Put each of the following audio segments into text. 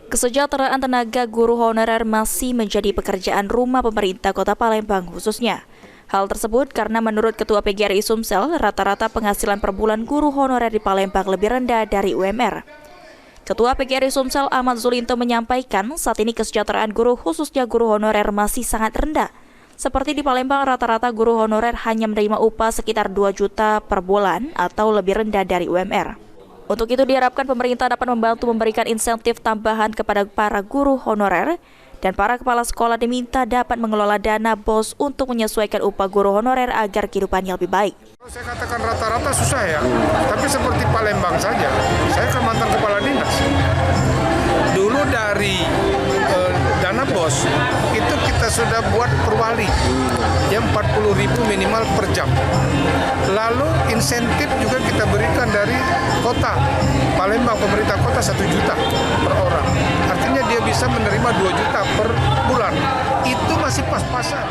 Kesejahteraan tenaga guru honorer masih menjadi pekerjaan rumah pemerintah Kota Palembang khususnya. Hal tersebut karena menurut Ketua PGRI Sumsel, rata-rata penghasilan per bulan guru honorer di Palembang lebih rendah dari UMR. Ketua PGRI Sumsel Ahmad Zulinto menyampaikan saat ini kesejahteraan guru khususnya guru honorer masih sangat rendah. Seperti di Palembang, rata-rata guru honorer hanya menerima upah sekitar 2 juta per bulan atau lebih rendah dari UMR. Untuk itu diharapkan pemerintah dapat membantu memberikan insentif tambahan kepada para guru honorer dan para kepala sekolah diminta dapat mengelola dana BOS untuk menyesuaikan upah guru honorer agar kehidupannya lebih baik. Saya katakan rata-rata susah ya, tapi seperti Palembang saja, saya kan mantan kepala dinas. Dulu dari dana BOS itu kita sudah buat perwali yang 40.000 minimal per jam. Lalu insentif juga kita berikan dari kota Palembang, pemerintah kota 1 juta per orang. Artinya dia bisa menerima 2 juta per bulan. Itu masih pas-pasan.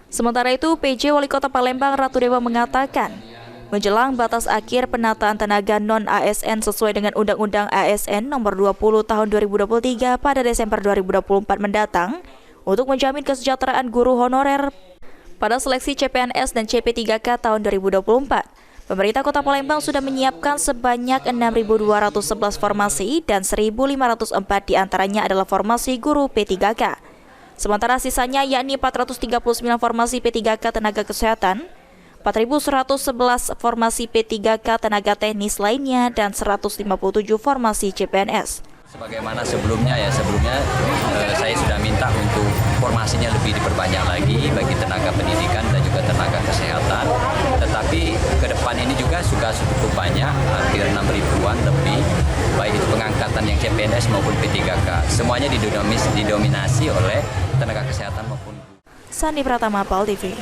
Sementara itu, PJ Wali Kota Palembang Ratu Dewa mengatakan, menjelang batas akhir penataan tenaga non-ASN sesuai dengan Undang-Undang ASN Nomor 20 Tahun 2023 pada Desember 2024 mendatang, untuk menjamin kesejahteraan guru honorer pada seleksi CPNS dan CP3K tahun 2024. Pemerintah Kota Palembang sudah menyiapkan sebanyak 6.211 formasi dan 1.504 diantaranya adalah formasi guru P3K. Sementara sisanya yakni 439 formasi P3K tenaga kesehatan, 4.111 formasi P3K tenaga teknis lainnya, dan 157 formasi CPNS. Sebagaimana sebelumnya saya sudah minta untuk formasinya lebih diperbanyak lagi bagi tenaga pendidikan dan juga tenaga kesehatan. Tetapi ke depan ini juga sudah cukup banyak, hampir 6.000-an lebih, baik itu pengangkatan yang CPNS maupun P3K. Semuanya didominasi oleh tenaga kesehatan maupun Sandi Pratama, PAL TV.